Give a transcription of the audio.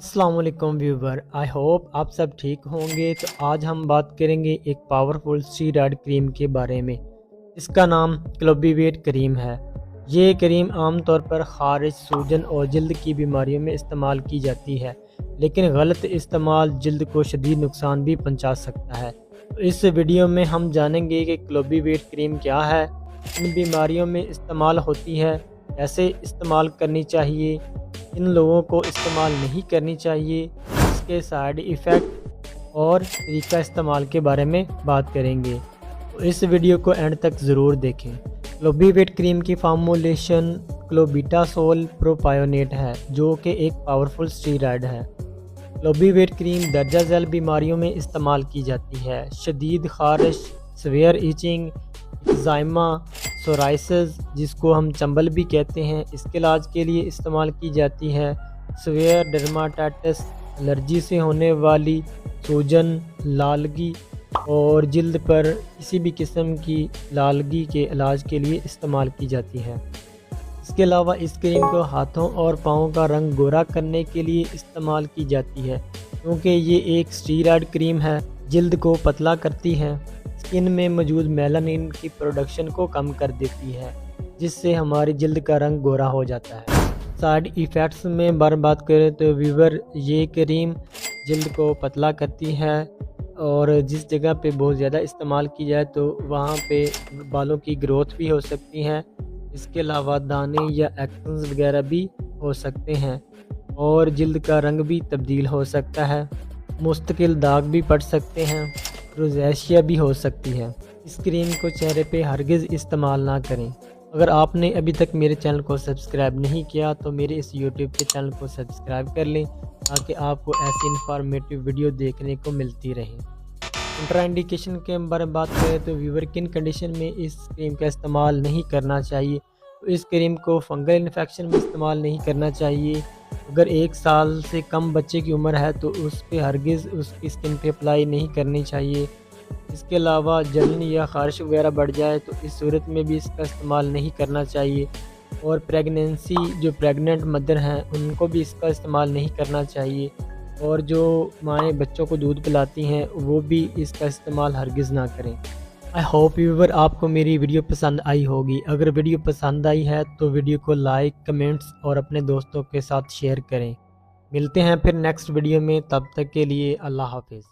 अस्सलाम वालेकुम viewer, I hope आप सब ठीक होंगे। तो आज हम बात करेंगे एक पावरफुल स्टीरॉयड क्रीम के बारे में। इसका नाम क्लोबिवेट क्रीम है। ये क्रीम आमतौर पर खारिश, सूजन और जल्द की बीमारियों में इस्तेमाल की जाती है, लेकिन गलत इस्तेमाल जल्द को शदीद नुकसान भी पहुंचा सकता है। तो इस वीडियो में हम जानेंगे कि क्लोबिवेट क्रीम क्या है, इन बीमारियों में इस्तेमाल होती है, कैसे इस्तेमाल करनी चाहिए, इन लोगों को इस्तेमाल नहीं करनी चाहिए, इसके साइड इफ़ेक्ट और तरीका इस्तेमाल के बारे में बात करेंगे। तो इस वीडियो को एंड तक ज़रूर देखें। क्लोबिवेट क्रीम की फार्मूलेशन क्लोबिटासोल प्रोपायोनेट है, जो कि एक पावरफुल स्टीरॉयड है। क्लोबिवेट क्रीम दर्जा झैल बीमारियों में इस्तेमाल की जाती है। शदीद खारिश, सवेयर इचिंग, एक्ज़ाइमा, सोराइसिस जिसको हम चंबल भी कहते हैं, इसके इलाज के लिए इस्तेमाल की जाती है। सवेयर डर्माटाइटिस, एलर्जी से होने वाली सूजन, लालगी और जल्द पर किसी भी किस्म की लालगी के इलाज के लिए इस्तेमाल की जाती है। इसके अलावा इस क्रीम को हाथों और पाँव का रंग गोरा करने के लिए इस्तेमाल की जाती है, क्योंकि ये एक स्टीरॉयड क्रीम है, जल्द को पतला करती है, स्किन में मौजूद मेलानिन की प्रोडक्शन को कम कर देती है, जिससे हमारी जल्द का रंग गोरा हो जाता है। साइड इफ़ेक्ट्स में बात करें तो व्यूवर, ये क्रीम जल्द को पतला करती है और जिस जगह पे बहुत ज़्यादा इस्तेमाल की जाए तो वहाँ पे बालों की ग्रोथ भी हो सकती है। इसके अलावा दाने या एक्नेस वगैरह भी हो सकते हैं और जल्द का रंग भी तब्दील हो सकता है। मुस्तकिल दाग भी पड़ सकते हैं, रोज़ेशिया भी हो सकती है। इस क्रीम को चेहरे पे हरगिज़ इस्तेमाल ना करें। अगर आपने अभी तक मेरे चैनल को सब्सक्राइब नहीं किया तो मेरे इस यूट्यूब के चैनल को सब्सक्राइब कर लें, ताकि आपको ऐसी इंफॉर्मेटिव वीडियो देखने को मिलती रहे। कंट्राइंडिकेशन के बारे में बात करें तो व्यूवर, किन कंडीशन में इस क्रीम का इस्तेमाल नहीं करना चाहिए। तो इस क्रीम को फंगल इन्फेक्शन में इस्तेमाल नहीं करना चाहिए। अगर 1 साल से कम बच्चे की उम्र है तो उस पर हरगिज़ उसकी स्किन पे अप्लाई नहीं करनी चाहिए। इसके अलावा जलन या खारिश वगैरह बढ़ जाए तो इस सूरत में भी इसका इस्तेमाल नहीं करना चाहिए। और प्रेगनेंसी, जो प्रेग्नेंट मदर हैं, उनको भी इसका इस्तेमाल नहीं करना चाहिए। और जो माएँ बच्चों को दूध पिलाती हैं, वो भी इसका इस्तेमाल हरगिज़ ना करें। आई होप व्यूवर, आपको मेरी वीडियो पसंद आई होगी। अगर वीडियो पसंद आई है तो वीडियो को लाइक, कमेंट्स और अपने दोस्तों के साथ शेयर करें। मिलते हैं फिर नेक्स्ट वीडियो में, तब तक के लिए अल्लाह हाफिज़।